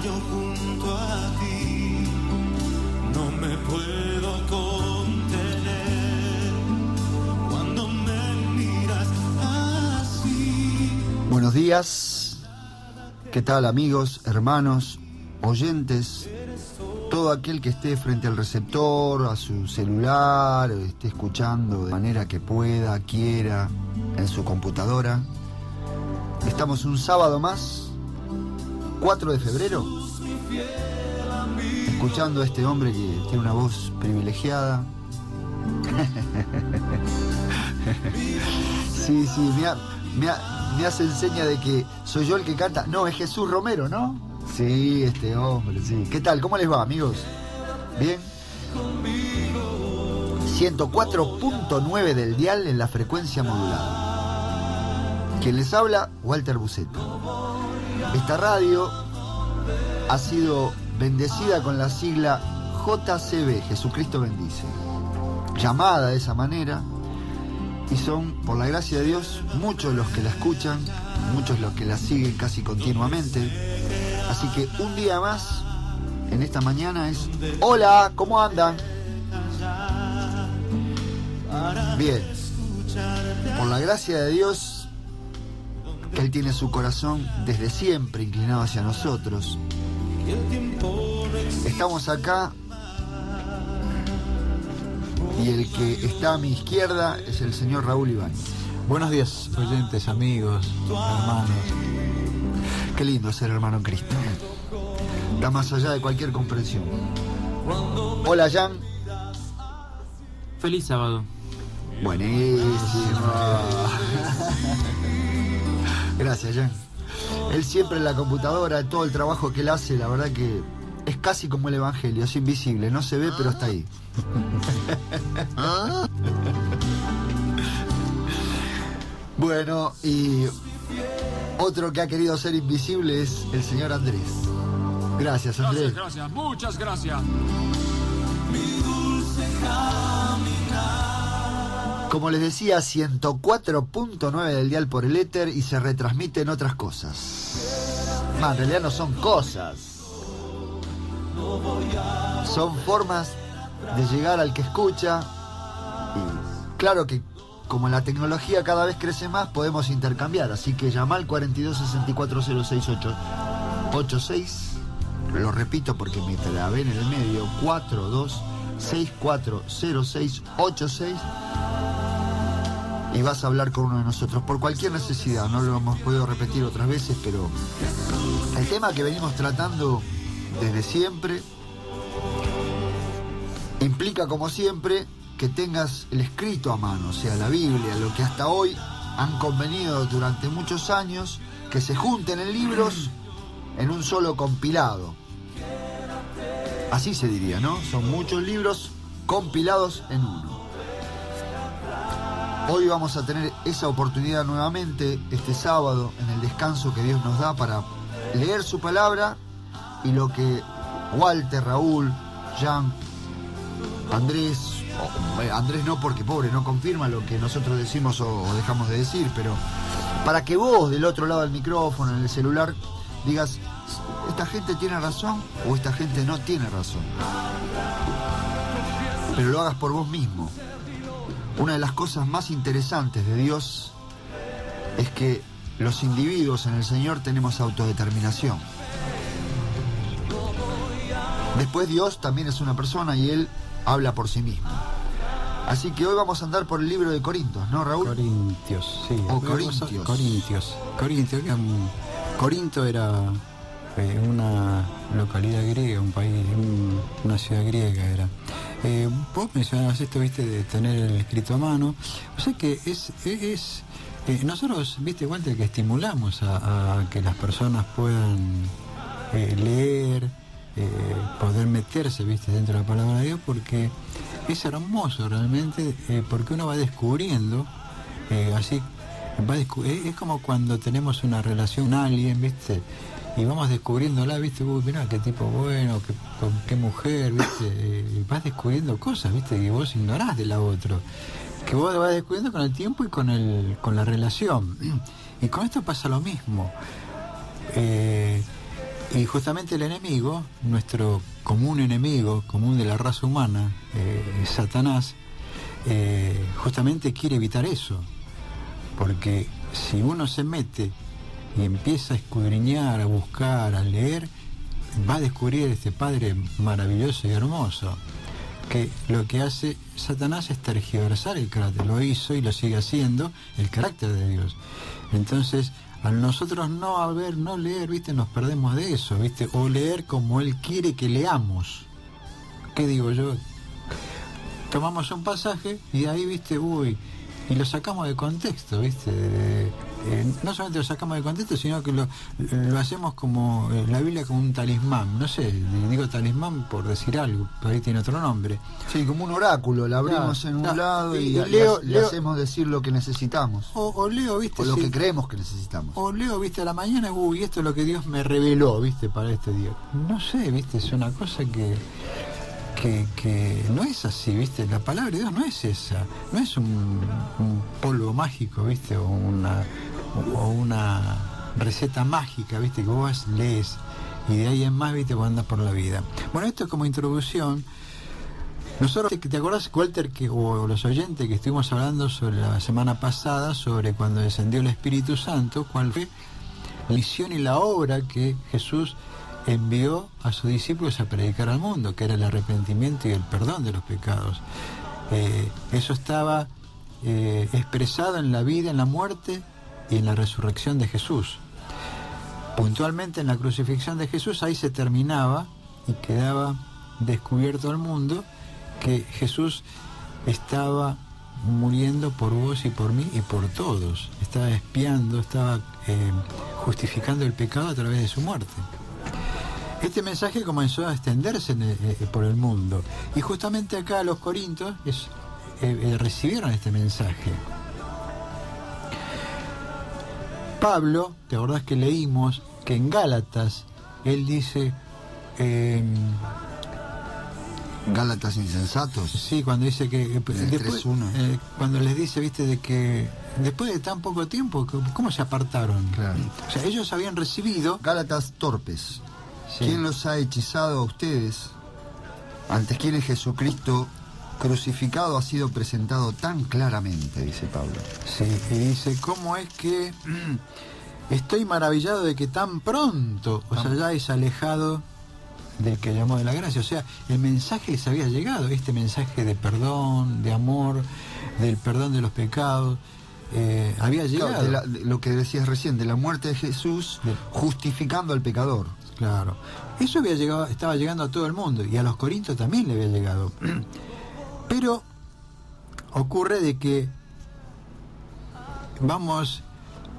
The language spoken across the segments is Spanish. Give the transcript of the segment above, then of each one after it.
yo junto a ti, no me puedo contener cuando me miras así. Buenos días, ¿qué tal amigos, hermanos, oyentes? Todo aquel que esté frente al receptor, a su celular, o esté escuchando de manera que pueda, quiera, en su computadora. Estamos un sábado más, 4 de febrero, escuchando a este hombre que tiene una voz privilegiada. Sí, me hace enseña de que soy yo el que canta. No, es Jesús Romero, ¿no? Sí, este hombre, sí. ¿Qué tal? ¿Cómo les va, amigos? ¿Bien? 104.9 del dial en la frecuencia modulada. Quien les habla, Walter Buceto. Esta radio ha sido bendecida con la sigla JCB, Jesucristo Bendice. Llamada de esa manera, y son, por la gracia de Dios, muchos los que la escuchan, muchos los que la siguen casi continuamente. Así que un día más, en esta mañana es... Hola, ¿cómo andan? Bien. Por la gracia de Dios, que Él tiene su corazón desde siempre inclinado hacia nosotros. Estamos acá, y el que está a mi izquierda es el señor Raúl Ibáñez. Buenos días, oyentes, amigos, hermanos. Qué lindo ser hermano en Cristo. Está más allá de cualquier comprensión. Hola, Jan. Feliz sábado. Buenísimo. Gracias, Jan. Él siempre en la computadora, todo el trabajo que él hace, la verdad que es casi como el evangelio, es invisible, no se ve, pero está ahí. Bueno, y otro que ha querido ser invisible es el señor Andrés. Gracias, Andrés. Gracias, muchas gracias. Como les decía, 104.9 del dial por el éter y se retransmiten otras cosas. En realidad no son cosas. Son formas de llegar al que escucha. Y claro que como la tecnología cada vez crece más, podemos intercambiar. Así que llama al 42640686. Lo repito porque me trabé en el medio. 42640686. Y vas a hablar con uno de nosotros por cualquier necesidad. No lo hemos podido repetir otras veces, pero el tema que venimos tratando desde siempre implica, como siempre, que tengas el escrito a mano, o sea, la Biblia, lo que hasta hoy han convenido durante muchos años, que se junten en libros en un solo compilado. Así se diría, ¿no? Son muchos libros compilados en uno. Hoy vamos a tener esa oportunidad nuevamente, este sábado, en el descanso que Dios nos da para leer su palabra, y lo que Walter, Raúl, Jan, Andrés no, porque pobre, no confirma lo que nosotros decimos o dejamos de decir, pero para que vos del otro lado del micrófono, en el celular, digas, esta gente tiene razón o esta gente no tiene razón, pero lo hagas por vos mismo. Una de las cosas más interesantes de Dios es que los individuos en el Señor tenemos autodeterminación. Después Dios también es una persona y Él habla por sí mismo. Así que hoy vamos a andar por el libro de Corintios, ¿no, Raúl? Corintios, sí. O Corintios. Corinto era una localidad griega, un país, una ciudad griega era. Vos mencionabas esto, viste, de tener el escrito a mano. O sea que nosotros, viste, Walter, que estimulamos a que las personas puedan leer, poder meterse, viste, dentro de la palabra de Dios, porque es hermoso realmente, porque uno va descubriendo, es como cuando tenemos una relación con alguien, viste, y vamos descubriéndola, viste, mirá qué tipo bueno, qué mujer, viste, vas descubriendo cosas, viste, que vos ignorás de la otra, que vos vas descubriendo con el tiempo y con la relación. Y con esto pasa lo mismo. Y justamente el enemigo, nuestro común enemigo, común de la raza humana, Satanás, justamente quiere evitar eso. Porque si uno se mete y empieza a escudriñar, a buscar, a leer, va a descubrir este Padre maravilloso y hermoso, que lo que hace Satanás es tergiversar el carácter, lo hizo y lo sigue haciendo, el carácter de Dios. Entonces, al nosotros no leer, ¿viste? Nos perdemos de eso, ¿viste? O leer como Él quiere que leamos. ¿Qué digo yo? Tomamos un pasaje y de ahí, ¿viste? Y lo sacamos de contexto, ¿viste? No solamente lo sacamos de contexto, sino que lo hacemos como la Biblia, como un talismán. No sé, digo talismán por decir algo, pero ahí tiene otro nombre. Sí, como un oráculo, la abrimos en un lado y le hacemos decir lo que necesitamos. O leo, ¿viste? O lo que creemos que necesitamos. O leo, ¿viste? A la mañana, esto es lo que Dios me reveló, ¿viste? Para este día. No sé, ¿viste? Es una cosa que no es así, ¿viste? La palabra de Dios no es esa, no es un polvo mágico, ¿viste? O una receta mágica, ¿viste? Que vos lees y de ahí en más, ¿viste? Vos andás por la vida. Bueno, esto es como introducción. Nosotros, ¿te acordás, Walter, o los oyentes que estuvimos hablando sobre la semana pasada, sobre cuando descendió el Espíritu Santo, cuál fue la misión y la obra que Jesús envió a sus discípulos a predicar al mundo, que era el arrepentimiento y el perdón de los pecados? Eso estaba expresado en la vida, en la muerte y en la resurrección de Jesús. Puntualmente en la crucifixión de Jesús, ahí se terminaba y quedaba descubierto al mundo que Jesús estaba muriendo por vos y por mí y por todos. Estaba expiando, estaba justificando el pecado a través de su muerte. Este mensaje comenzó a extenderse por el mundo. Y justamente acá los corintios recibieron este mensaje. Pablo, ¿te acordás que leímos que en Gálatas él dice... Gálatas insensatos. Sí, cuando dice que después, 3:1. cuando les dice, viste, de que después de tan poco tiempo, ¿cómo se apartaron? Claro. O sea, ellos habían recibido... Gálatas torpes. Sí. ¿Quién los ha hechizado a ustedes? Ante quienes Jesucristo crucificado ha sido presentado tan claramente, dice Pablo. Sí, y dice, ¿cómo es que estoy maravillado de que tan pronto os hayáis alejado del que llamó de la gracia? O sea, el mensaje les había llegado, este mensaje de perdón, de amor, del perdón de los pecados, había llegado. Claro, de lo que decías recién, de la muerte de Jesús, justificando al pecador. Claro, eso había llegado, estaba llegando a todo el mundo, y a los corintios también le había llegado. Pero ocurre de que vamos,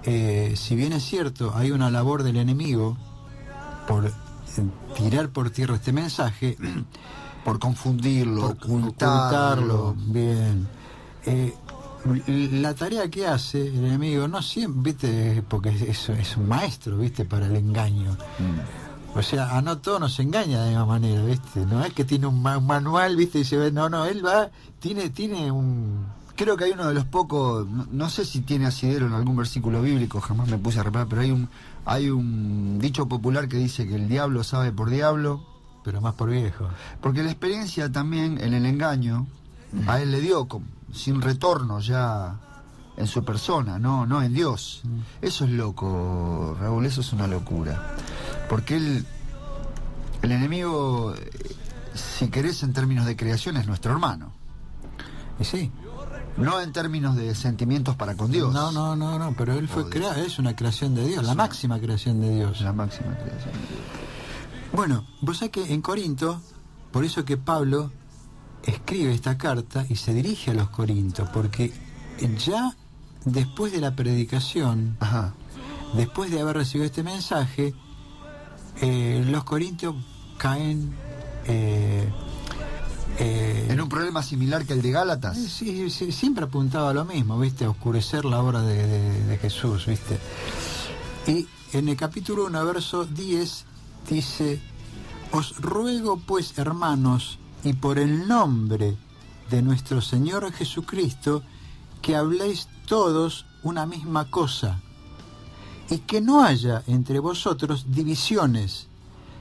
si bien es cierto, hay una labor del enemigo por tirar por tierra este mensaje, por confundirlo, por ocultarlo. Bien. La tarea que hace el enemigo, no siempre, viste, porque es un maestro, viste, para el engaño. O sea, a no todos nos engaña de la misma manera, ¿viste? No es que tiene un manual, ¿viste? Y se ve, no, él va, tiene un... Creo que hay uno de los pocos, no sé si tiene asidero en algún versículo bíblico, jamás me puse a reparar, pero hay un dicho popular que dice que el diablo sabe por diablo. Pero más por viejo. Porque la experiencia también en el engaño, a él le dio sin retorno ya en su persona, no en Dios. Eso es loco, Raúl, eso es una locura. Porque el enemigo, si querés en términos de creación, es nuestro hermano. Y sí. No en términos de sentimientos para con Dios. No, pero él fue creado, es una creación de Dios, la máxima creación de Dios. La máxima creación. Bueno, vos sabés que en Corinto, por eso que Pablo escribe esta carta y se dirige a los corintios, porque ya después de la predicación, después de haber recibido este mensaje, los corintios caen en un problema similar que el de Gálatas. Sí, siempre apuntaba a lo mismo, ¿viste? A oscurecer la obra de Jesús, ¿viste? Y en el capítulo 1, verso 10, dice: os ruego pues, hermanos, y por el nombre de nuestro Señor Jesucristo, que habléis todos una misma cosa, y que no haya entre vosotros divisiones,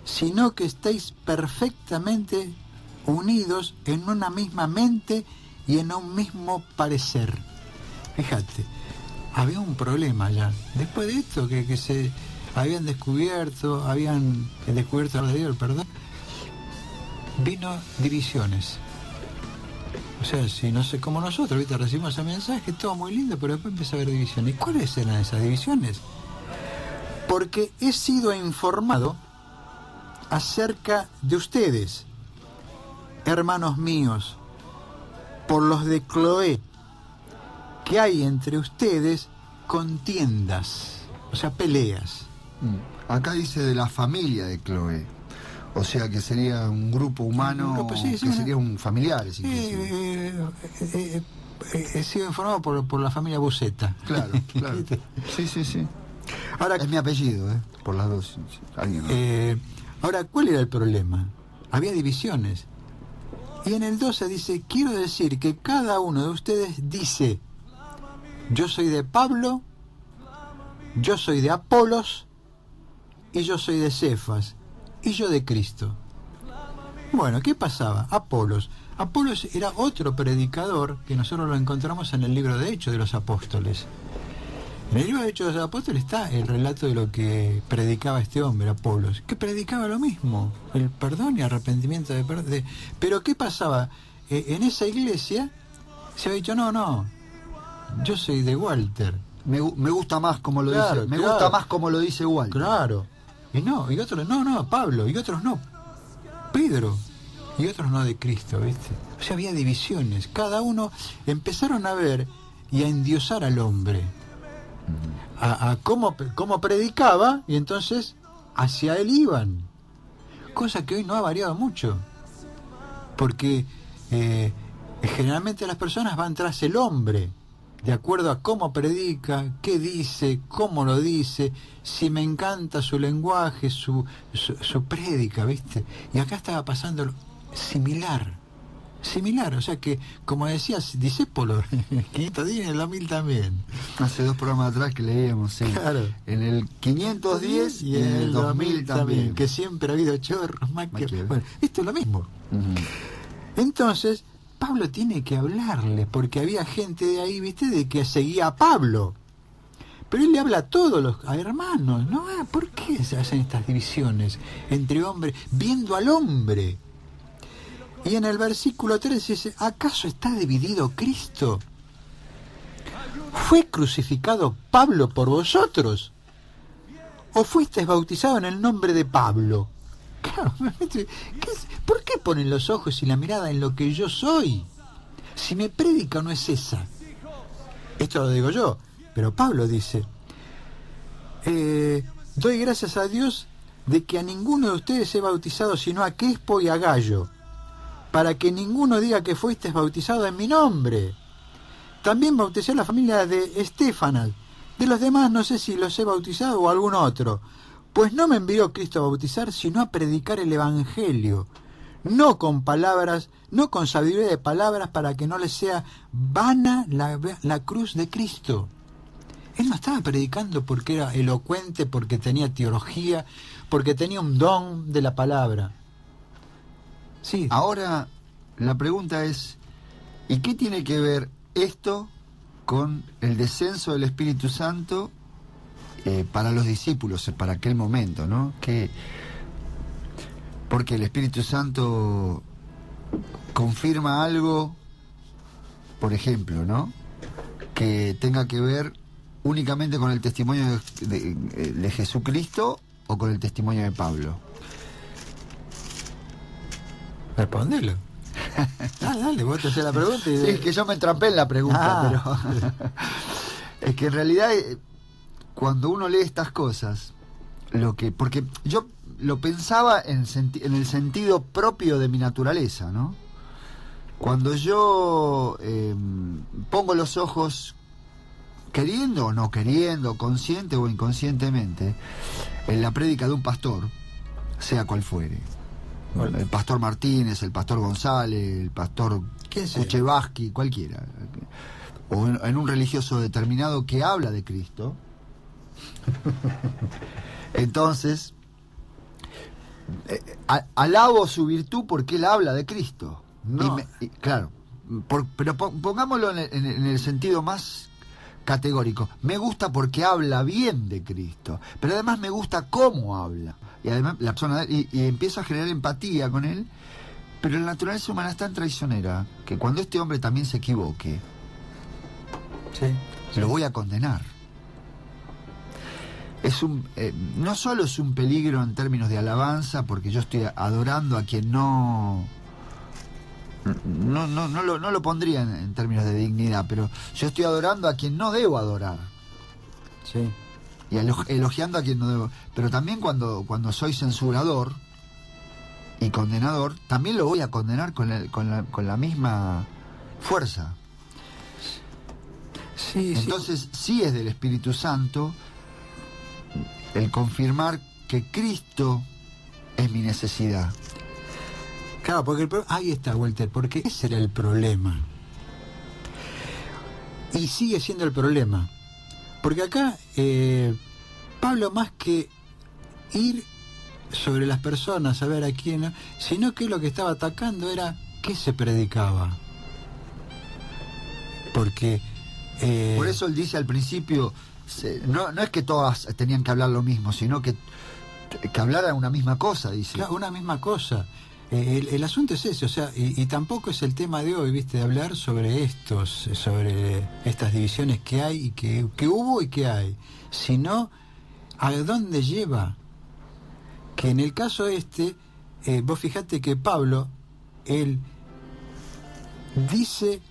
sino que estéis perfectamente unidos en una misma mente y en un mismo parecer. Fíjate, había un problema ya. Después de esto, que se habían descubierto perdón, vino divisiones. O sea, si no sé, como nosotros, ¿viste? Recibimos ese mensaje, todo muy lindo, pero después empieza a haber divisiones. ¿Y cuáles eran esas divisiones? Porque he sido informado acerca de ustedes, hermanos míos, por los de Cloé, que hay entre ustedes contiendas, o sea, peleas. Acá dice de la familia de Cloé. O sea que sería un grupo humano, Sí, que serían familiares. He sido informado por la familia Buceta. Claro, claro. Sí. Ahora, es mi apellido, por las dos. ¿Alguien no? Ahora, ¿cuál era el problema? Había divisiones. Y en el 12 dice, quiero decir que cada uno de ustedes dice, yo soy de Pablo, yo soy de Apolos, y yo soy de Cefas, y yo de Cristo. Bueno, ¿qué pasaba? Apolos era otro predicador que nosotros lo encontramos en el libro de Hechos de los Apóstoles. En el libro de Hechos de los Apóstoles está el relato de lo que predicaba este hombre, Apolos, que predicaba lo mismo, el perdón y arrepentimiento de. Pero ¿qué pasaba? En esa iglesia se había dicho, no, yo soy de Walter. Me gusta más como lo dice. Me gusta más como lo dice Walter. Claro. Y otros, no, Pablo, y otros no, Pedro, y otros no de Cristo, ¿viste? O sea, había divisiones. Cada uno empezaron a ver y a endiosar al hombre, a cómo predicaba, y entonces hacia él iban. Cosa que hoy no ha variado mucho, porque generalmente las personas van tras el hombre, de acuerdo a cómo predica, qué dice, cómo lo dice, si me encanta su lenguaje, su prédica, ¿viste? Y acá estaba pasando similar, o sea que, como decías, Discépolo, 510 en el 2000 también. Hace 2 programas atrás que leíamos, sí. Claro. En el 510 y en el 2000 también. Que siempre ha habido chorros, más que... Bueno, esto es lo mismo. Uh-huh. Entonces, Pablo tiene que hablarle, porque había gente de ahí, ¿viste?, de que seguía a Pablo. Pero él le habla a todos los hermanos, ¿no? ¿Por qué se hacen estas divisiones entre hombres, viendo al hombre? Y en el versículo 3 dice, ¿acaso está dividido Cristo? ¿Fue crucificado Pablo por vosotros? ¿O fuisteis bautizados en el nombre de Pablo? Claro, ¿por qué ponen los ojos y la mirada en lo que yo soy? Si mi prédica no es esa. Esto lo digo yo, pero Pablo dice, doy gracias a Dios de que a ninguno de ustedes he bautizado sino a Crespo y a Gallo, para que ninguno diga que fuisteis bautizado en mi nombre. También bauticé a la familia de Estéfanas. De los demás no sé si los he bautizado o algún otro. Pues no me envió Cristo a bautizar, sino a predicar el Evangelio, no con palabras, no con sabiduría de palabras, para que no les sea vana la cruz de Cristo. Él no estaba predicando porque era elocuente, porque tenía teología, porque tenía un don de la palabra. Sí. Ahora, la pregunta es, ¿y qué tiene que ver esto con el descenso del Espíritu Santo para los discípulos, para aquel momento, ¿no? Porque el Espíritu Santo confirma algo, por ejemplo, ¿no?, que tenga que ver únicamente con el testimonio de Jesucristo o con el testimonio de Pablo. Respondelo. Dale, vos te haces la pregunta. Y Sí, es que yo me entrampé en la pregunta, pero es que en realidad cuando uno lee estas cosas, porque yo lo pensaba en el sentido propio de mi naturaleza, ¿no? Cuando yo pongo los ojos, queriendo o no queriendo, consciente o inconscientemente, en la prédica de un pastor, sea cual fuere, el pastor Martínez, el pastor González, el pastor Kuchevaski, cualquiera, o en un religioso determinado que habla de Cristo, entonces alabo su virtud porque él habla de Cristo. No. Claro, pero pongámoslo en el sentido más categórico. Me gusta porque habla bien de Cristo, pero además me gusta cómo habla. Y además la persona y empiezo a generar empatía con él. Pero la naturaleza humana es tan traicionera que cuando este hombre también se equivoque, Sí. lo voy a condenar. No solo es un peligro en términos de alabanza, porque yo estoy adorando a quien no lo pondría en términos de dignidad, pero yo estoy adorando a quien no debo adorar. Sí. Y elogiando a quien no debo. Pero también cuando soy censurador y condenador, también lo voy a condenar con la misma fuerza. Sí, Entonces sí es del Espíritu Santo el confirmar que Cristo es mi necesidad. Claro, porque ahí está, Walter, porque ese era el problema. Y sigue siendo el problema. Porque acá Pablo, más que ir sobre las personas, a ver a quién, sino que lo que estaba atacando era qué se predicaba. Porque por eso él dice al principio, no es que todas tenían que hablar lo mismo, sino que hablaran una misma cosa, dice. Claro, una misma cosa. El asunto es ese, o sea, y tampoco es el tema de hoy, viste, de hablar sobre estas divisiones que hay y que hubo y que hay, sino a dónde lleva. Que en el caso vos fijate que Pablo, él dice,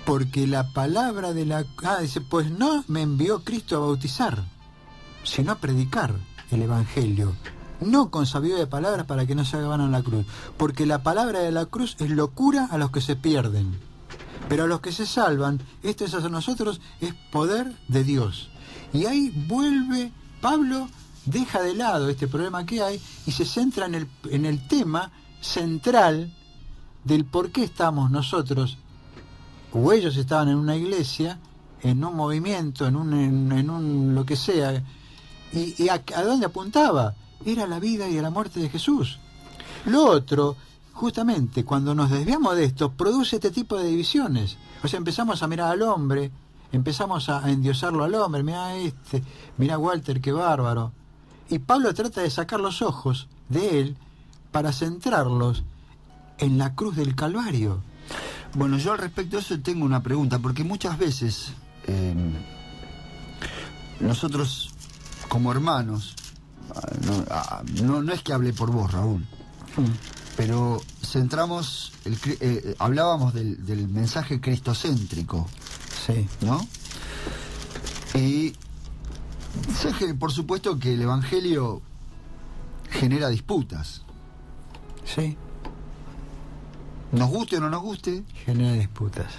porque la palabra dice, pues no me envió Cristo a bautizar, sino a predicar el Evangelio, no con sabiduría de palabras para que no se hagan a la cruz, porque la palabra de la cruz es locura a los que se pierden, pero a los que se salvan, esto es a nosotros, es poder de Dios. Y ahí vuelve Pablo, deja de lado este problema que hay y se centra en el tema central del por qué estamos nosotros, o ellos estaban en una iglesia, en un movimiento, en un lo que sea, y a dónde apuntaba, era la vida y la muerte de Jesús. Lo otro, justamente, cuando nos desviamos de esto, produce este tipo de divisiones. O sea, empezamos a mirar al hombre, empezamos a endiosarlo al hombre, mirá Walter, qué bárbaro. Y Pablo trata de sacar los ojos de él para centrarlos en la cruz del Calvario. Bueno, yo al respecto de eso tengo una pregunta, porque muchas veces nosotros como hermanos, no es que hable por vos, Raúl, pero centramos, hablábamos del mensaje cristocéntrico, Sí. ¿no? Y por supuesto que el Evangelio genera disputas. Sí. Nos guste o no nos guste. Genera disputas.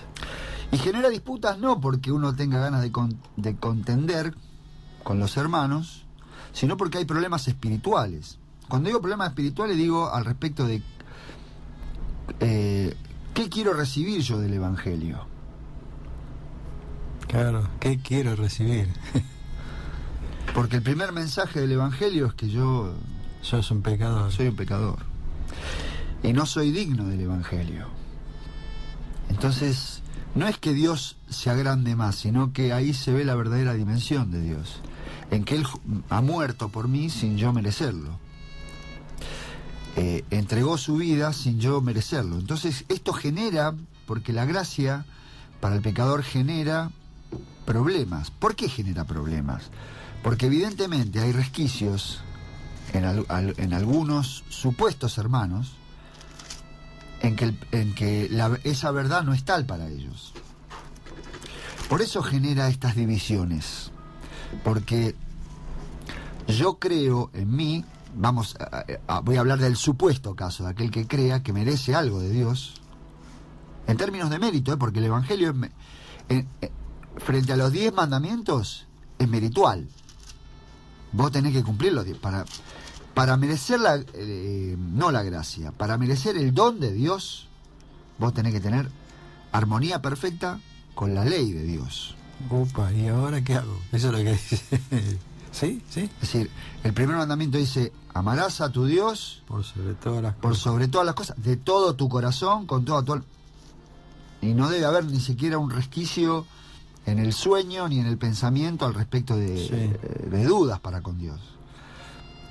Y genera disputas no porque uno tenga ganas de contender con los hermanos, sino porque hay problemas espirituales. Cuando digo problemas espirituales digo al respecto de ¿qué quiero recibir yo del Evangelio? Claro, ¿qué quiero recibir? Porque el primer mensaje del Evangelio es que yo Sos un pecador. soy un pecador y no soy digno del Evangelio. Entonces, no es que Dios se agrande más, sino que ahí se ve la verdadera dimensión de Dios, en que Él ha muerto por mí sin yo merecerlo. Entregó su vida sin yo merecerlo. Entonces, esto genera, porque la gracia para el pecador genera problemas. ¿Por qué genera problemas? Porque evidentemente hay resquicios en algunos supuestos hermanos en que esa verdad no es tal para ellos. Por eso genera estas divisiones, porque yo creo en mí, voy a hablar del supuesto caso de aquel que crea que merece algo de Dios en términos de mérito, porque el Evangelio frente a los 10 mandamientos es meritual. Vos tenés que cumplir los 10 para merecer no la gracia, para merecer el don de Dios, vos tenés que tener armonía perfecta con la ley de Dios. Upa, ¿y ahora qué hago? Eso es lo que dice. Sí. Es decir, el primer mandamiento dice, amarás a tu Dios Por sobre todas las por cosas. sobre todas las cosas, de todo tu corazón, con toda tu... Y no debe haber ni siquiera un resquicio en el sueño ni en el pensamiento al respecto de dudas para con Dios.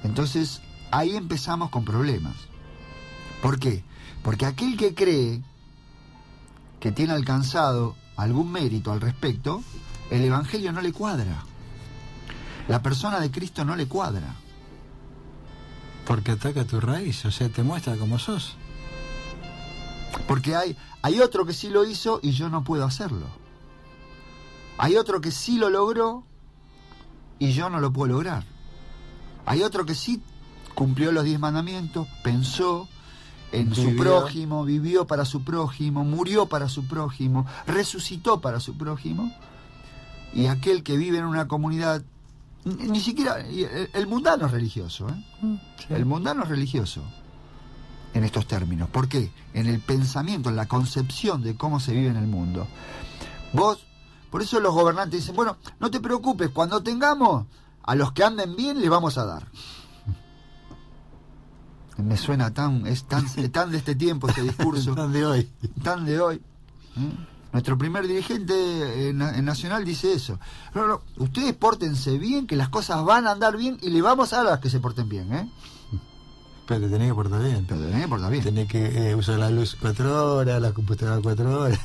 Entonces, ahí empezamos con problemas. ¿Por qué? Porque aquel que cree que tiene alcanzado algún mérito al respecto, el Evangelio no le cuadra. La persona de Cristo no le cuadra. Porque ataca tu raíz, o sea, te muestra cómo sos. Porque hay otro que sí lo hizo y yo no puedo hacerlo. Hay otro que sí lo logró y yo no lo puedo lograr. Hay otro que sí cumplió los 10 mandamientos, pensó en su prójimo, vivió para su prójimo, murió para su prójimo, resucitó para su prójimo. Y aquel que vive en una comunidad, ni siquiera, el mundano es religioso, ¿eh? Sí. El mundano es religioso en estos términos. ¿Por qué? En el pensamiento, en la concepción de cómo se vive en el mundo. Por eso los gobernantes dicen, bueno, no te preocupes, cuando tengamos, a los que anden bien les vamos a dar. Me suena tan de este tiempo ese discurso. Tan de hoy. Tan de hoy. Nuestro primer dirigente nacional dice eso. No, ustedes pórtense bien, que las cosas van a andar bien y le vamos a dar a las que se porten bien, ¿eh? Pero te tenés que portar bien. Pero tenés que portar bien. Tenés que usar la luz 4 horas, la computadora 4 horas.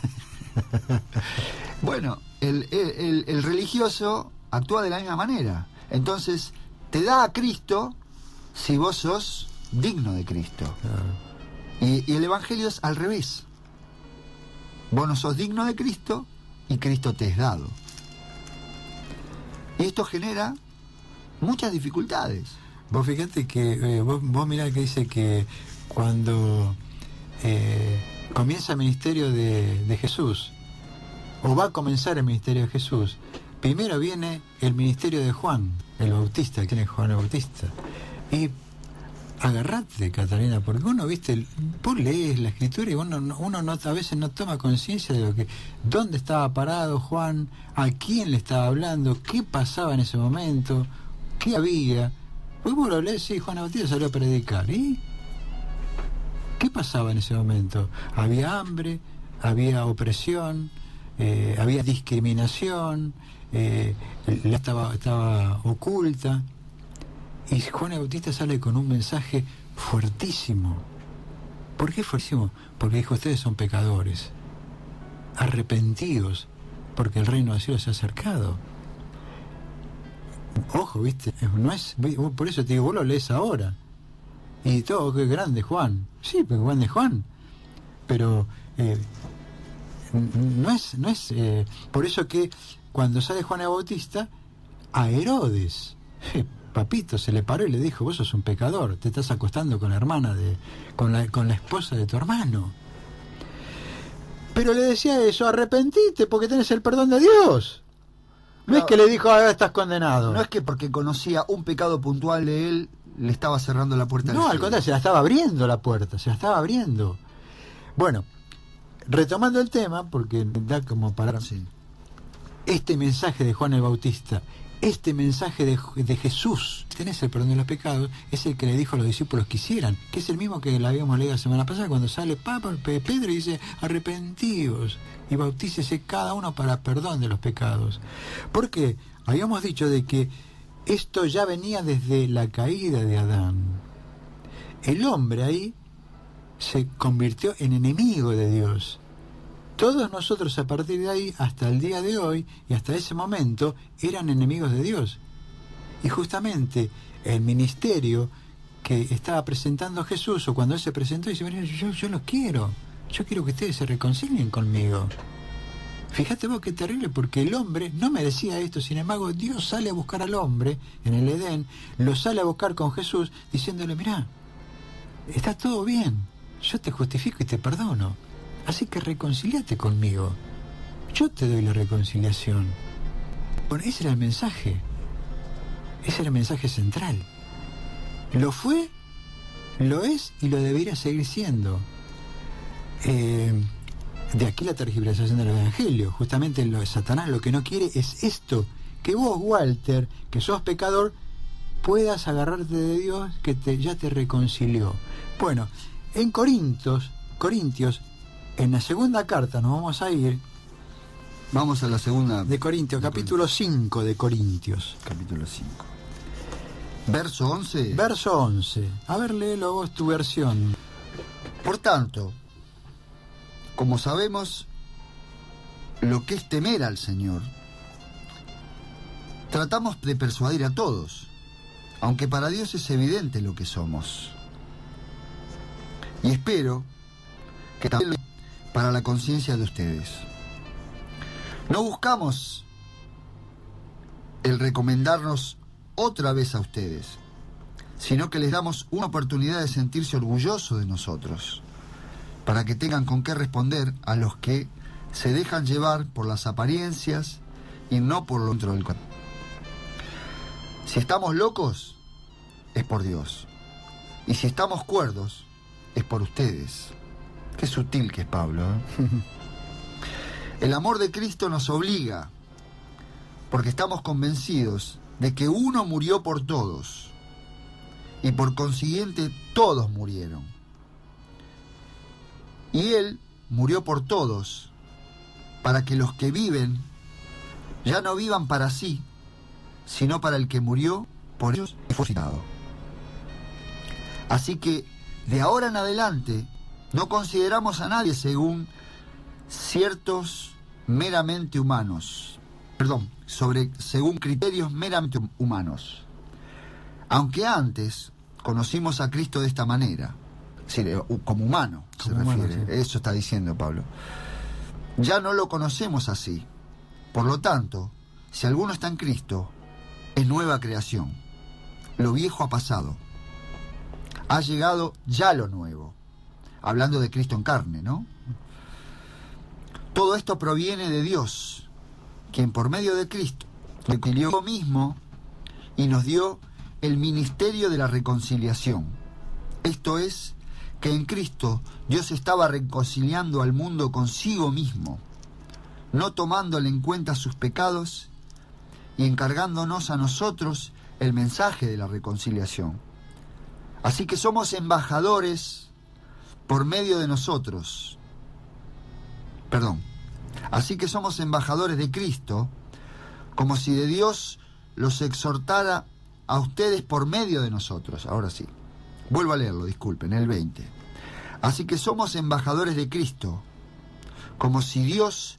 Bueno, el religioso actúa de la misma manera. Entonces, te da a Cristo si vos sos digno de Cristo. Claro. Y el Evangelio es al revés. Vos no sos digno de Cristo y Cristo te es dado. Y esto genera muchas dificultades. Vos fíjate que vos mirá que dice que cuando comienza el ministerio de Jesús, o va a comenzar el ministerio de Jesús, primero viene el ministerio de Juan el Bautista. ¿Quién es Juan el Bautista? Y agarrate, Catalina, porque uno, viste, vos lees la escritura y uno no, a veces no toma conciencia de lo que, dónde estaba parado Juan, a quién le estaba hablando, qué pasaba en ese momento, qué había. Porque vos lo lees, sí, Juan el Bautista salió a predicar, ¿y qué pasaba en ese momento? Había hambre, había opresión, había discriminación, estaba oculta. Y Juan el Bautista sale con un mensaje fuertísimo. ¿Por qué fuertísimo? Porque dijo, ustedes son pecadores, arrepentidos, porque el reino del cielo se ha acercado. Ojo, viste, no es, por eso te digo, vos lo lees ahora. Y todo, qué grande Juan. Sí, pero grande Juan. Pero no es por eso que cuando sale Juan el Bautista, a Herodes, papito, se le paró y le dijo, vos sos un pecador, te estás acostando con la hermana con la esposa de tu hermano. Pero le decía eso, arrepentite porque tenés el perdón de Dios. No es que le dijo, ahora estás condenado. No es que porque conocía un pecado puntual de él, le estaba cerrando la puerta. No, al contrario, se la estaba abriendo la puerta, se la estaba abriendo. Bueno, retomando el tema, porque da como para... Sí. Este mensaje de Juan el Bautista, este mensaje de Jesús, tenés el perdón de los pecados, es el que le dijo a los discípulos que hicieran, que es el mismo que la habíamos leído la semana pasada, cuando sale Pedro y dice, arrepentíos y bautícese cada uno para perdón de los pecados. Porque habíamos dicho de que esto ya venía desde la caída de Adán. El hombre ahí se convirtió en enemigo de Dios. Todos nosotros a partir de ahí, hasta el día de hoy y hasta ese momento, eran enemigos de Dios. Y justamente el ministerio que estaba presentando Jesús, o cuando Él se presentó, dice, mira, yo lo quiero. Yo quiero que ustedes se reconcilien conmigo. Fíjate vos qué terrible, porque el hombre no merecía esto. Sin embargo, Dios sale a buscar al hombre en el Edén, lo sale a buscar con Jesús, diciéndole, mirá, está todo bien, yo te justifico y te perdono. Así que reconciliate conmigo. Yo te doy la reconciliación. Bueno, ese era el mensaje. Ese era el mensaje central. Lo fue, lo es y lo debería seguir siendo. De aquí la tergiversación del Evangelio. Justamente Satanás lo que no quiere es esto, que vos, Walter, que sos pecador, puedas agarrarte de Dios que ya te reconcilió. Bueno, en Corintios, en la segunda carta nos vamos a ir. Vamos a la segunda. De Corintios, capítulo 5 de Corintios. Capítulo 5. Verso 11. Verso 11. A ver, léelo vos tu versión. Por tanto, como sabemos lo que es temer al Señor, tratamos de persuadir a todos, aunque para Dios es evidente lo que somos. Y espero que también para la conciencia de ustedes. No buscamos el recomendarnos otra vez a ustedes, sino que les damos una oportunidad de sentirse orgullosos de nosotros, para que tengan con qué responder a los que se dejan llevar por las apariencias y no por lo dentro del corazón. Si estamos locos, es por Dios. Y si estamos cuerdos, es por ustedes. Qué sutil que es Pablo, ¿eh? El amor de Cristo nos obliga, porque estamos convencidos de que uno murió por todos, y por consiguiente todos murieron. Y Él murió por todos, para que los que viven ya no vivan para sí, sino para el que murió por ellos y fue citado. Así que, de ahora en adelante, no consideramos a nadie según ciertos meramente humanos, según criterios meramente humanos. Aunque antes conocimos a Cristo de esta manera, como humano se refiere, sí. Eso está diciendo Pablo. Ya no lo conocemos así. Por lo tanto, si alguno está en Cristo, es nueva creación. Lo viejo ha pasado. Ha llegado ya lo nuevo. Hablando de Cristo en carne, ¿no? Todo esto proviene de Dios, quien por medio de Cristo reconcilió mismo y nos dio el ministerio de la reconciliación. Esto es, que en Cristo Dios estaba reconciliando al mundo consigo mismo, no tomándole en cuenta sus pecados y encargándonos a nosotros el mensaje de la reconciliación. Así que somos embajadores por medio de nosotros. Así que somos embajadores de Cristo, como si de Dios los exhortara a ustedes por medio de nosotros. Ahora sí. Vuelvo a leerlo, disculpen, el 20. Así que somos embajadores de Cristo, como si Dios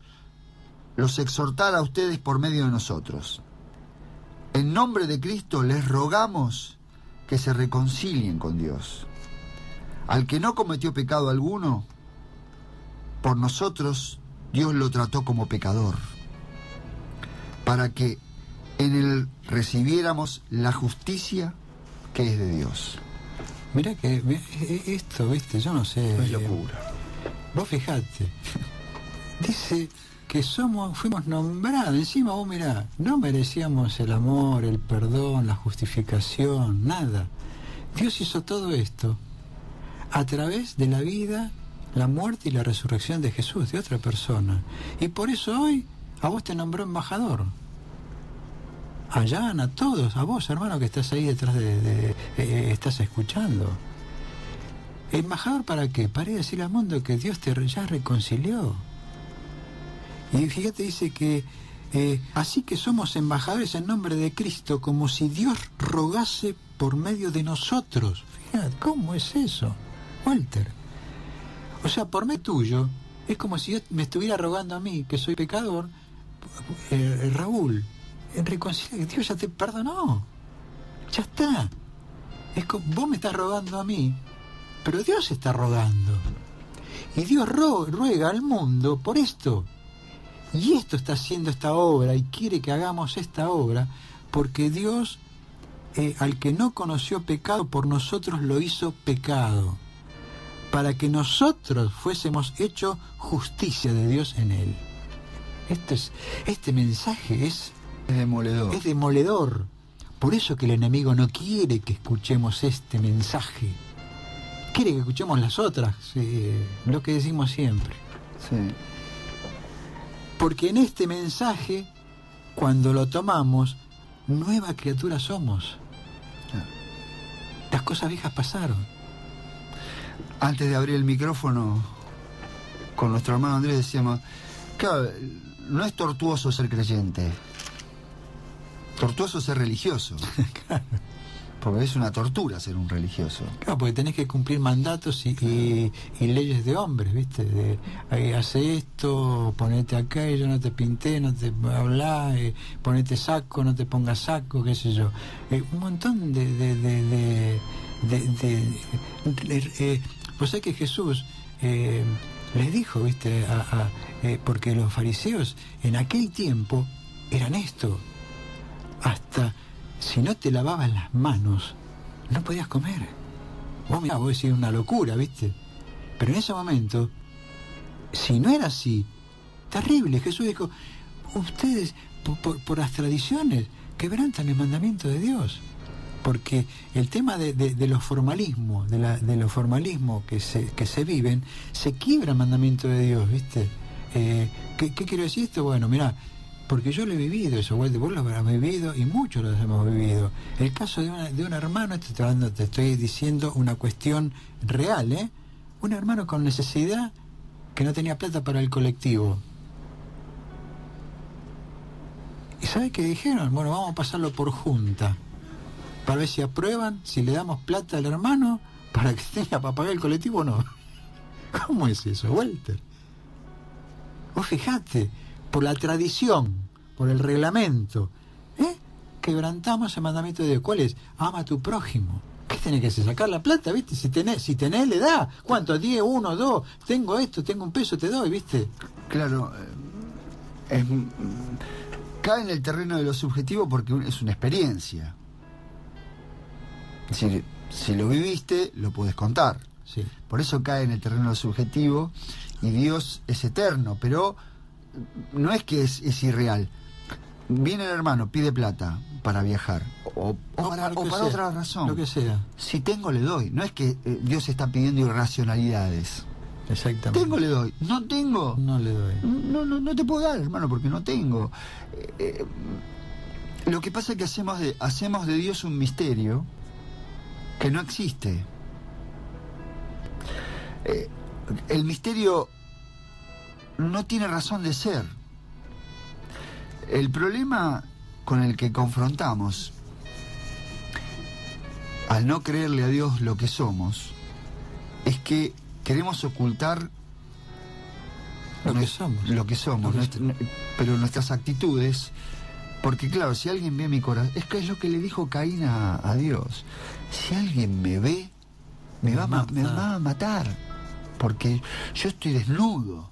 los exhortara a ustedes por medio de nosotros. En nombre de Cristo les rogamos que se reconcilien con Dios. Al que no cometió pecado alguno, por nosotros Dios lo trató como pecador, para que en él recibiéramos la justicia que es de Dios. Mirá que esto, viste, yo no sé. Es locura. Vos fijate. Dice que fuimos nombrados. Encima vos mirá, no merecíamos el amor, el perdón, la justificación, nada. Dios hizo todo esto a través de la vida, la muerte y la resurrección de Jesús, de otra persona. Y por eso hoy a vos te nombró embajador. A Jan, a todos, a vos, hermano, que estás ahí detrás estás escuchando. ¿Embajador para qué? Para ir a decirle al mundo que Dios te ya reconcilió. Y fíjate, dice que así que somos embajadores en nombre de Cristo, como si Dios rogase por medio de nosotros. Fíjate, ¿cómo es eso, Walter? O sea, por medio tuyo, es como si Dios me estuviera rogando a mí, que soy pecador, Raúl, reconcilia, Dios ya te perdonó. Ya está. Es como, vos me estás rogando a mí, pero Dios está rogando. Y Dios ruega al mundo por esto. Y esto está haciendo esta obra, y quiere que hagamos esta obra, porque Dios, al que no conoció pecado, por nosotros lo hizo pecado, para que nosotros fuésemos hecho justicia de Dios en él. Este mensaje es demoledor. Es demoledor. Por eso que el enemigo no quiere que escuchemos este mensaje. Quiere que escuchemos las otras, lo que decimos siempre. Sí. Porque en este mensaje cuando lo tomamos, nueva criatura somos. Las cosas viejas pasaron. Antes de abrir el micrófono, con nuestro hermano Andrés decíamos, claro, no es tortuoso ser creyente, tortuoso ser religioso. Claro. Porque es una tortura ser un religioso. Claro, porque tenés que cumplir mandatos y leyes de hombres, ¿viste? Hace esto, ponete acá, y yo no te pinté, no te hablá, ponete saco, no te pongas saco, qué sé yo. Un montón pues es que Jesús les dijo, ¿viste? Porque los fariseos en aquel tiempo eran esto. Hasta si no te lavabas las manos, no podías comer. Vos decís una locura, ¿viste? Pero en ese momento, si no era así, terrible. Jesús dijo, ustedes, por las tradiciones, quebrantan el mandamiento de Dios. Porque el tema de los formalismos, de los formalismos que se viven, se quiebra el mandamiento de Dios, ¿viste? ¿Qué quiero decir esto? Bueno, mirá, porque yo lo he vivido eso, vos lo habrás vivido y muchos lo hemos vivido. El caso de un hermano, te estoy diciendo una cuestión real, ¿eh? Un hermano con necesidad que no tenía plata para el colectivo. ¿Y sabe qué dijeron? Bueno, vamos a pasarlo por junta, para ver si aprueban, si le damos plata al hermano para que tenga para pagar el colectivo o no. ¿Cómo es eso, Walter? Vos fijate, por la tradición, por el reglamento, quebrantamos el mandamiento de Dios. ¿Cuál es? Ama a tu prójimo. ¿Qué tenés que hacer? Sacar la plata, ¿viste? Si tenés, le da. ¿Cuánto? 10, 1, 2. Tengo esto, tengo un peso, te doy, ¿viste? Claro, cae en el terreno de lo subjetivo porque es una experiencia. Es decir, si lo viviste, lo puedes contar. Sí. Por eso cae en el terreno de lo subjetivo y Dios es eterno, pero no es que es irreal. Viene el hermano, pide plata para viajar o para otra razón. Lo que sea. Si tengo, le doy. No es que Dios está pidiendo irracionalidades. Exactamente. Tengo, le doy. No tengo. No le doy. No te puedo dar, hermano, porque no tengo. Lo que pasa es que hacemos de Dios un misterio que no existe. El misterio no tiene razón de ser. El problema con el que confrontamos al no creerle a Dios lo que somos es que queremos ocultar lo que somos, pero nuestras actitudes, porque claro, si alguien ve mi corazón, es que es lo que le dijo Caín a Dios, si alguien me ve me va a matar porque yo estoy desnudo.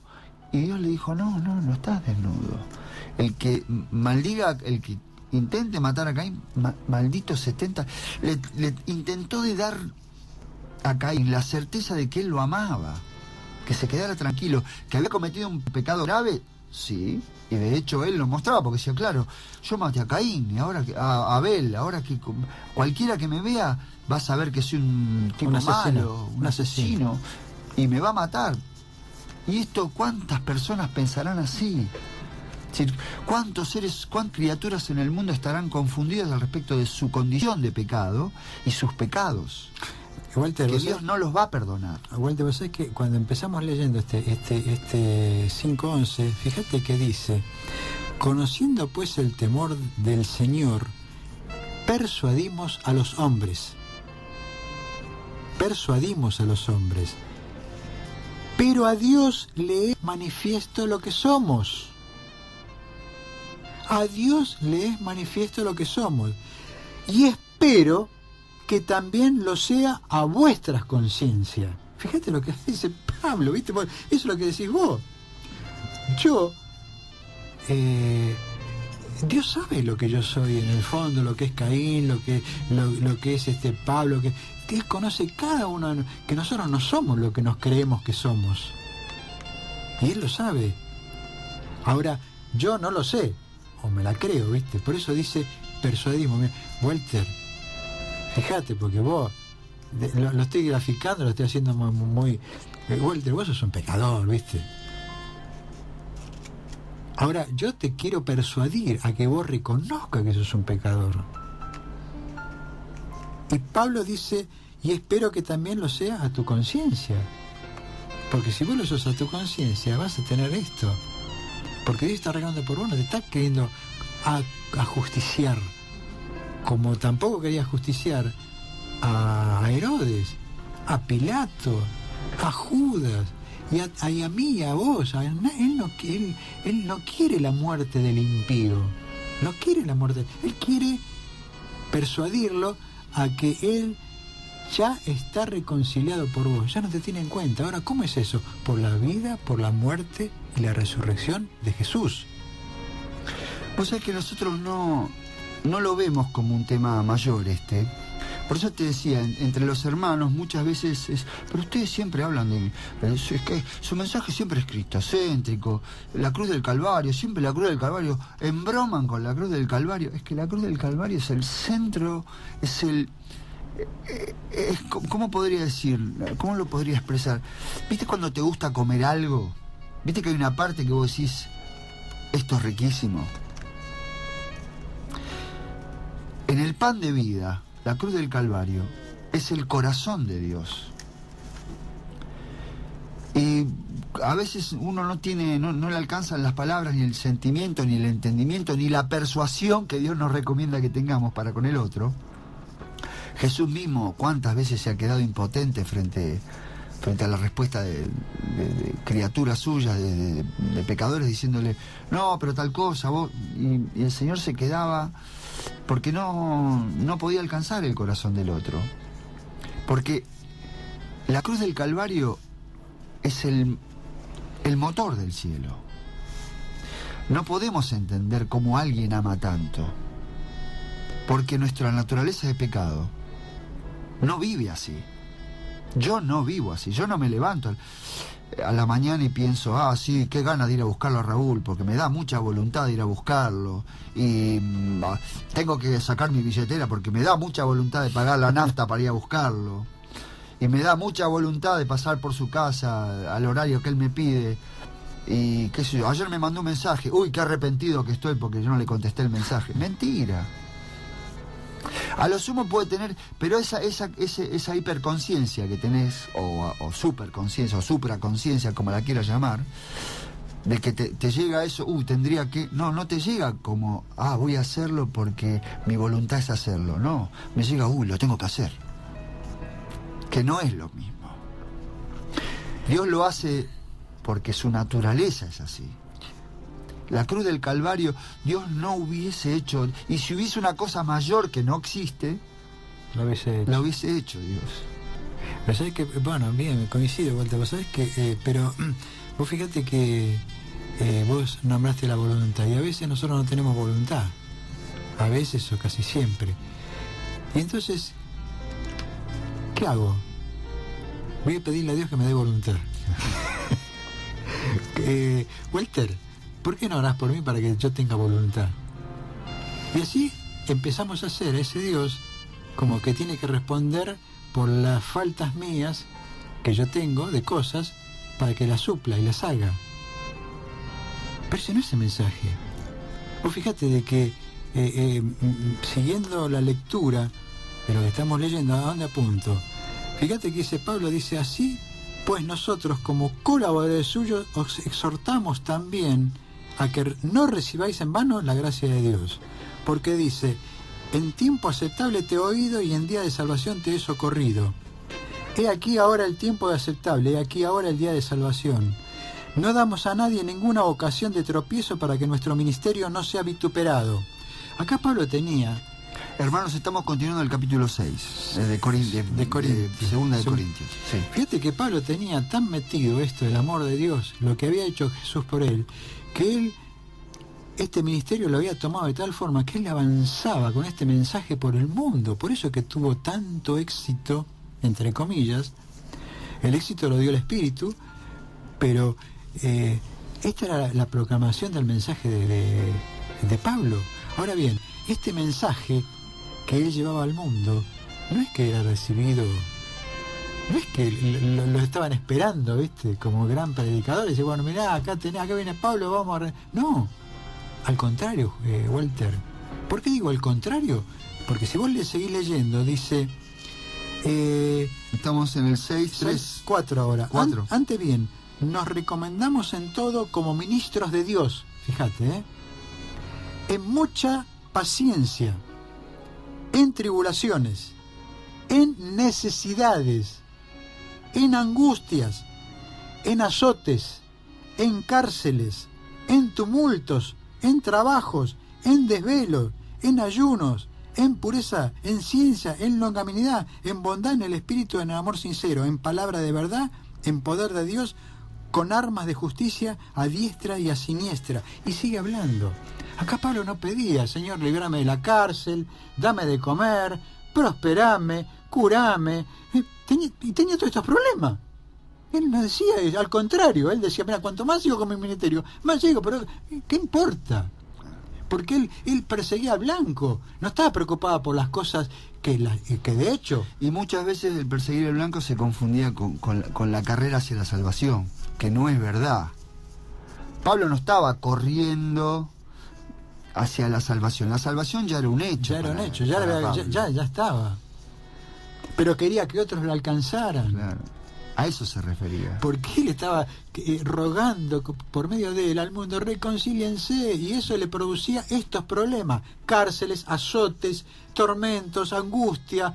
Y Dios le dijo, no estás desnudo. El que maldiga, el que intente matar a Caín, maldito 70, le intentó de dar a Caín la certeza de que él lo amaba, que se quedara tranquilo, que había cometido un pecado grave, sí, y de hecho él lo mostraba, porque decía, claro, yo maté a Caín, y ahora a Abel, ahora que cualquiera que me vea va a saber que soy un tipo malo, un asesino, y me va a matar. Y esto, ¿cuántas personas pensarán así? Es decir, ¿cuántas criaturas en el mundo estarán confundidas al respecto de su condición de pecado y sus pecados? Walter, que Dios no los va a perdonar. Walter, vos sabés que cuando empezamos leyendo este 5:11, fíjate que dice, conociendo pues el temor del Señor, persuadimos a los hombres, pero a Dios le es manifiesto lo que somos. A Dios le es manifiesto lo que somos. Y espero que también lo sea a vuestras conciencias. Fíjate lo que dice Pablo, ¿viste? Eso es lo que decís vos. Dios sabe lo que yo soy en el fondo, lo que es Caín, lo que es Pablo, que Él conoce cada uno, que nosotros no somos lo que nos creemos que somos. Y Él lo sabe. Ahora, yo no lo sé, o me la creo, ¿viste? Por eso dice, persuadimos. Mira, Walter, fíjate, porque vos, lo estoy graficando, lo estoy haciendo muy... Walter, vos sos un pecador, ¿viste? Ahora, yo te quiero persuadir a que vos reconozcas que sos un pecador. Y Pablo dice, y espero que también lo seas a tu conciencia. Porque si vos lo sos a tu conciencia, vas a tener esto. Porque Dios está regando por vos, no te está queriendo ajusticiar. Como tampoco quería justiciar a Herodes, a Pilato, a Judas, y a mí y a vos. Él no quiere la muerte del impío. No quiere la muerte. Él quiere persuadirlo a que él ya está reconciliado por vos, ya no te tiene en cuenta. Ahora, ¿cómo es eso? Por la vida, por la muerte y la resurrección de Jesús. Vos sabés que nosotros no lo vemos como un tema mayor Por eso te decía, entre los hermanos muchas veces pero ustedes siempre hablan de... Es que su mensaje siempre es cristocéntrico, la cruz del Calvario, siempre la cruz del Calvario, embroman con la cruz del Calvario. Es que la cruz del Calvario es el centro, es el... ¿Cómo podría decir? ¿Cómo lo podría expresar? ¿Viste cuando te gusta comer algo? ¿Viste que hay una parte que vos decís, esto es riquísimo? En el pan de vida, la cruz del Calvario es el corazón de Dios. Y a veces uno no le alcanzan las palabras, ni el sentimiento, ni el entendimiento, ni la persuasión que Dios nos recomienda que tengamos para con el otro. Jesús mismo, ¿cuántas veces se ha quedado impotente frente a la respuesta de criaturas suyas, de pecadores, diciéndole, no, pero tal cosa, vos... Y el Señor se quedaba porque no podía alcanzar el corazón del otro. Porque la cruz del Calvario es el motor del cielo. No podemos entender cómo alguien ama tanto, porque nuestra naturaleza de pecado no vive así. Yo no vivo así. Yo no me levanto a la mañana y pienso, sí, qué ganas de ir a buscarlo a Raúl, porque me da mucha voluntad de ir a buscarlo, y tengo que sacar mi billetera porque me da mucha voluntad de pagar la nafta para ir a buscarlo, y me da mucha voluntad de pasar por su casa al horario que él me pide, y qué sé yo. Ayer me mandó un mensaje, uy, qué arrepentido que estoy porque yo no le contesté el mensaje. Mentira. A lo sumo puede tener, pero esa hiperconciencia que tenés, o superconciencia, o supraconciencia, como la quieras llamar, de que te llega eso, tendría que... No te llega como, voy a hacerlo porque mi voluntad es hacerlo. No, me llega, lo tengo que hacer. Que no es lo mismo. Dios lo hace porque su naturaleza es así. La cruz del Calvario, Dios no hubiese hecho, y si hubiese una cosa mayor que no existe, lo hubiese hecho Dios. Pero sabes que, bueno, bien, coincido, Walter, vos sabés que, pero vos fíjate que vos nombraste la voluntad, y a veces nosotros no tenemos voluntad, a veces o casi siempre. Y entonces, ¿qué hago? Voy a pedirle a Dios que me dé voluntad. Walter, ¿por qué no orás por mí para que yo tenga voluntad? Y así empezamos a hacer a ese Dios como que tiene que responder por las faltas mías que yo tengo de cosas para que las supla y las haga. Pero ese no es el mensaje. Vos fíjate de que siguiendo la lectura de lo que estamos leyendo, ¿a dónde apunto? Fíjate que dice Pablo, dice así, pues nosotros como colaboradores suyos os exhortamos también a que no recibáis en vano la gracia de Dios, porque dice, en tiempo aceptable te he oído y en día de salvación te he socorrido. He aquí ahora el tiempo de aceptable, he aquí ahora el día de salvación. No damos a nadie ninguna ocasión de tropiezo para que nuestro ministerio no sea vituperado. Acá Pablo tenía... Hermanos, estamos continuando el capítulo 6 de Corintios. Segunda de Corintios. Sí. Fíjate que Pablo tenía tan metido esto del amor de Dios, lo que había hecho Jesús por él, que él, este ministerio lo había tomado de tal forma que él avanzaba con este mensaje por el mundo. Por eso que tuvo tanto éxito, entre comillas. El éxito lo dio el Espíritu, pero esta era la proclamación del mensaje de Pablo. Ahora bien, este mensaje que él llevaba al mundo no es que era recibido ¿Ves que lo estaban esperando, viste? Como gran predicador. Y dice, bueno, mirá, acá viene Pablo, vamos a... No, al contrario, Walter. ¿Por qué digo al contrario? Porque si vos le seguís leyendo, dice... Estamos en el 4 ahora. 4. Ante bien, nos recomendamos en todo como ministros de Dios. Fíjate, en mucha paciencia, en tribulaciones, en necesidades, en angustias, en azotes, en cárceles, en tumultos, en trabajos, en desvelos, en ayunos, en pureza, en ciencia, en longanimidad, en bondad, en el espíritu, en el amor sincero, en palabra de verdad, en poder de Dios, con armas de justicia a diestra y a siniestra. Y sigue hablando. Acá Pablo no pedía, Señor, líbrame de la cárcel, dame de comer, prosperame, curame. Y tenía todos estos problemas. Él no decía, al contrario, él decía, mira, cuanto más sigo con mi ministerio, más llego, pero ¿qué importa? Porque él perseguía al blanco, no estaba preocupado por las cosas que de hecho... Y muchas veces el perseguir al blanco se confundía con la carrera hacia la salvación, que no es verdad. Pablo no estaba corriendo hacia la salvación ya era un hecho. Ya era un hecho, ya estaba. Pero quería que otros lo alcanzaran. Claro. A eso se refería. Porque él estaba rogando por medio de él al mundo, reconcíliense, y eso le producía estos problemas: cárceles, azotes, tormentos, angustia,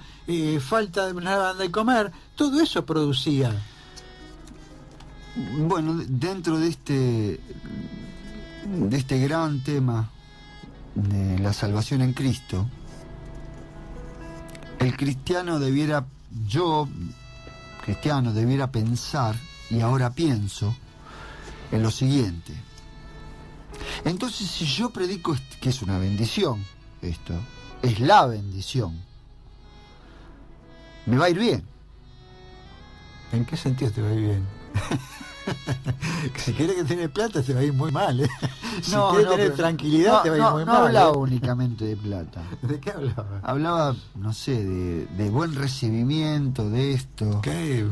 falta de nada de comer, todo eso producía. Bueno, dentro de este gran tema de la salvación en Cristo, el cristiano debiera pensar, y ahora pienso, en lo siguiente. Entonces, si yo predico que es una bendición, esto es la bendición, me va a ir bien. ¿En qué sentido te va a ir bien? Si quieres que tenés plata te va a ir muy mal, ¿eh? Si quieres tener tranquilidad te va a ir muy mal. No hablaba únicamente de plata. ¿De qué hablaba? Hablaba, no sé, de buen recibimiento de esto. ¿Qué?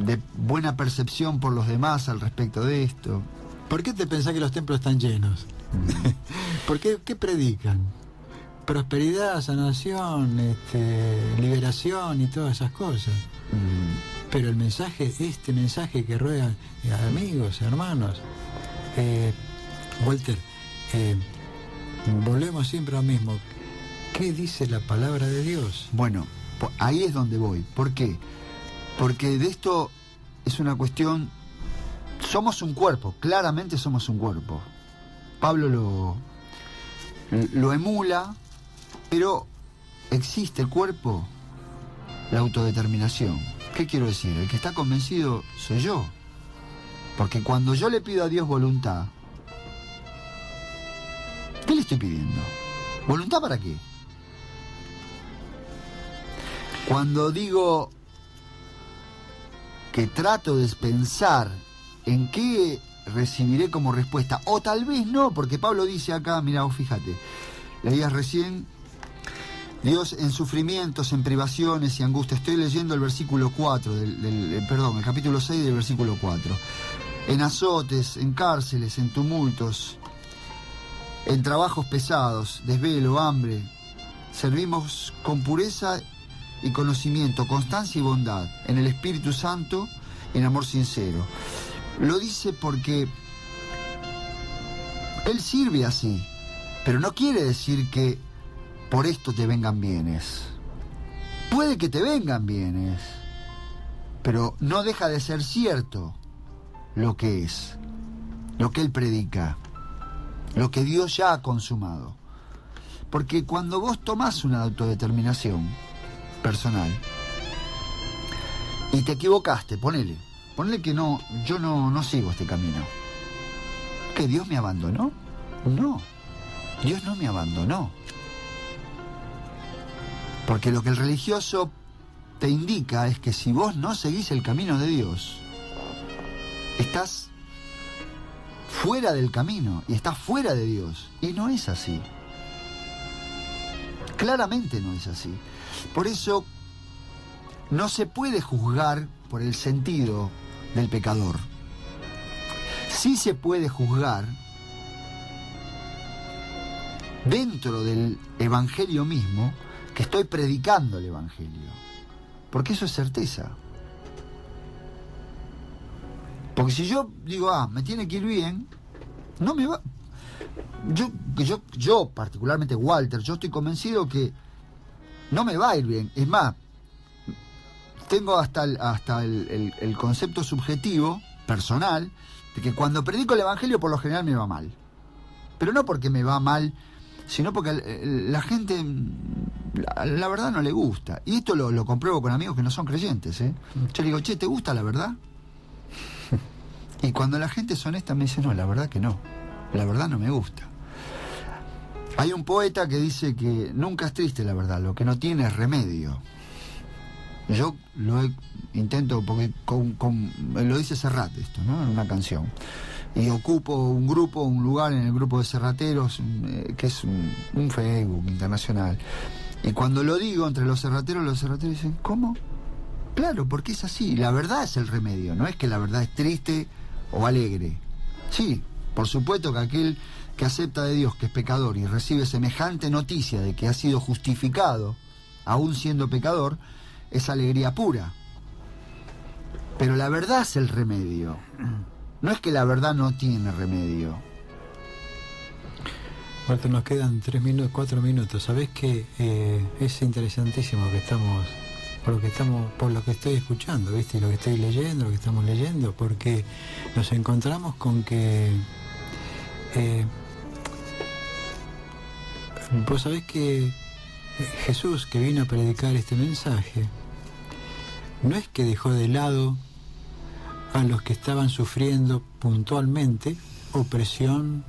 De buena percepción por los demás al respecto de esto. ¿Por qué te pensás que los templos están llenos? ¿Por qué predican? Prosperidad, sanación, liberación y todas esas cosas. Pero el mensaje, este mensaje que ruegan amigos, hermanos, Walter, volvemos siempre a lo mismo. ¿Qué dice la palabra de Dios? Bueno, ahí es donde voy. ¿Por qué? Porque de esto es una cuestión. Somos un cuerpo, claramente somos un cuerpo. Pablo lo emula, pero existe el cuerpo, la autodeterminación. ¿Qué quiero decir? El que está convencido soy yo. Porque cuando yo le pido a Dios voluntad, ¿qué le estoy pidiendo? ¿Voluntad para qué? Cuando digo que trato de pensar en qué recibiré como respuesta, o tal vez no, porque Pablo dice acá, mirá, vos fíjate, leías recién, Dios en sufrimientos, en privaciones y angustia. Estoy leyendo el versículo 4, el capítulo 6 del versículo 4. En azotes, en cárceles, en tumultos, en trabajos pesados, desvelo, hambre. Servimos con pureza y conocimiento, constancia y bondad, en el Espíritu Santo, en amor sincero. Lo dice porque Él sirve así, pero no quiere decir que por esto te vengan bienes. Puede que te vengan bienes, pero no deja de ser cierto lo que es, lo que Él predica, lo que Dios ya ha consumado. Porque cuando vos tomás una autodeterminación personal y te equivocaste, ponele que no, yo no sigo este camino, ¿que Dios me abandonó? No, Dios no me abandonó. Porque lo que el religioso te indica es que si vos no seguís el camino de Dios, estás fuera del camino y estás fuera de Dios. Y no es así. Claramente no es así. Por eso, no se puede juzgar por el sentido del pecador. Sí se puede juzgar dentro del Evangelio mismo, que estoy predicando el Evangelio. Porque eso es certeza. Porque si yo digo, me tiene que ir bien, no me va... Yo particularmente Walter, yo estoy convencido que no me va a ir bien. Es más, tengo hasta el concepto subjetivo, personal, de que cuando predico el Evangelio por lo general me va mal. Pero no porque me va mal, sino porque la gente, la verdad no le gusta. Y esto lo compruebo con amigos que no son creyentes, ¿eh? Yo le digo, che, ¿te gusta la verdad? Y cuando la gente es honesta me dice, no, la verdad que no. La verdad no me gusta. Hay un poeta que dice que nunca es triste la verdad, lo que no tiene es remedio. Yo intento, porque lo dice Serrat esto, ¿no? En una canción. Y ocupo un lugar en el grupo de serrateros, que es un Facebook internacional. Y cuando lo digo entre los serrateros dicen, ¿cómo? Claro, porque es así. La verdad es el remedio, no es que la verdad es triste o alegre. Sí, por supuesto que aquel que acepta de Dios que es pecador y recibe semejante noticia de que ha sido justificado, aún siendo pecador, es alegría pura. Pero la verdad es el remedio. No es que la verdad no tiene remedio. Walter, nos quedan 4 minutos. Sabés que es interesantísimo que estamos, por lo que estoy escuchando, ¿viste? Lo que estoy leyendo, lo que estamos leyendo, porque nos encontramos con que vos sabés que Jesús, que vino a predicar este mensaje, no es que dejó de lado a los que estaban sufriendo puntualmente opresión,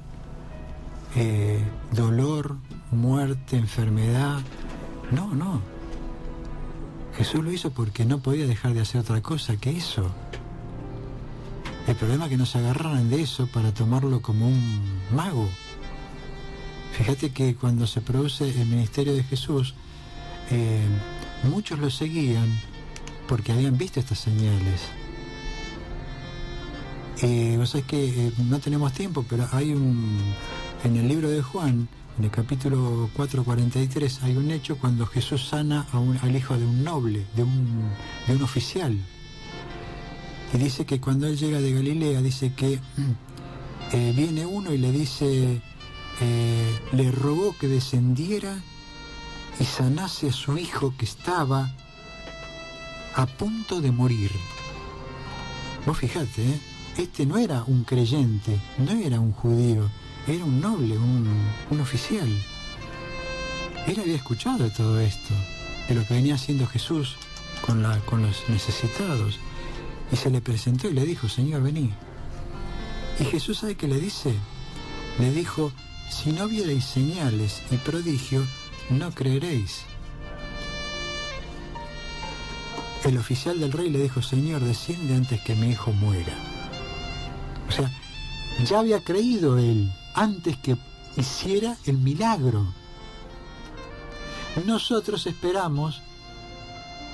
dolor, muerte, enfermedad. No. Jesús lo hizo porque no podía dejar de hacer otra cosa que eso. El problema es que no se agarraran de eso para tomarlo como un mago. Fíjate que cuando se produce el ministerio de Jesús, muchos lo seguían porque habían visto estas señales. Vos sabés que no tenemos tiempo, pero hay en el libro de Juan, en el capítulo 4:43, hay un hecho cuando Jesús sana al hijo de un noble, de un oficial. Y dice que cuando él llega de Galilea, dice que viene uno y le dice, le rogó que descendiera y sanase a su hijo que estaba a punto de morir. Vos fijate, este no era un creyente, no era un judío, era un noble, un oficial. Él había escuchado de todo esto, de lo que venía haciendo Jesús con los necesitados. Y se le presentó y le dijo, Señor, vení. Y Jesús, ¿sabe qué le dice? Le dijo, si no vierais señales y prodigios, no creeréis. El oficial del rey le dijo, Señor, desciende antes que mi hijo muera. O sea, ya había creído él antes que hiciera el milagro. Nosotros esperamos,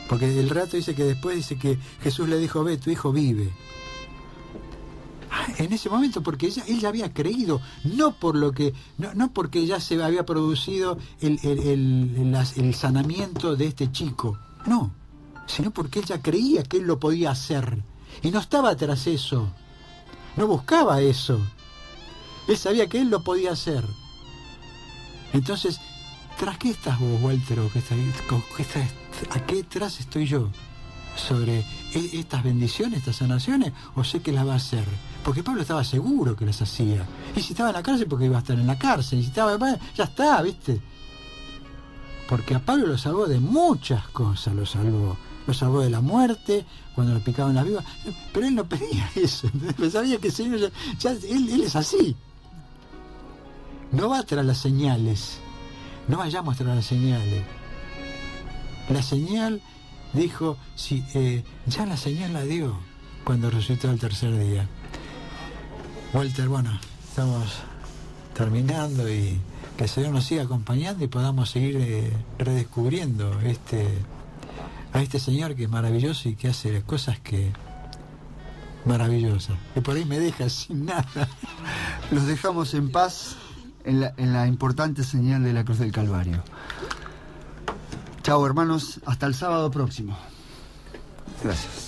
porque el relato dice que después dice que Jesús le dijo, ve, tu hijo vive. En ese momento, porque él ya había creído, no porque ya se había producido el sanamiento de este chico, no, sino porque él ya creía que él lo podía hacer y no estaba tras eso, no buscaba eso, él sabía que él lo podía hacer. Entonces, ¿tras qué estás vos, Walter? ¿A qué tras estoy yo? ¿Sobre estas bendiciones, estas sanaciones? ¿O sé que las va a hacer? Porque Pablo estaba seguro que las hacía. Y si estaba en la cárcel, porque iba a estar en la cárcel. Y si estaba, ya está, ¿viste? Porque a Pablo lo salvó de muchas cosas, lo salvó. Lo salvó de la muerte, cuando lo picaban las vivas. Pero él no pedía eso. ¿Entendés? Sabía que el Señor él es así. No va tras las señales. No vayamos tras las señales. La señal, dijo, sí, ya la señal la dio cuando resucitó al tercer día. Walter, bueno, estamos terminando y que el Señor nos siga acompañando y podamos seguir redescubriendo a este señor que es maravilloso y que hace cosas que maravillosas, que por ahí me deja sin nada. Los dejamos en paz en la importante señal de la Cruz del Calvario. Chao, hermanos, hasta el sábado próximo. Gracias.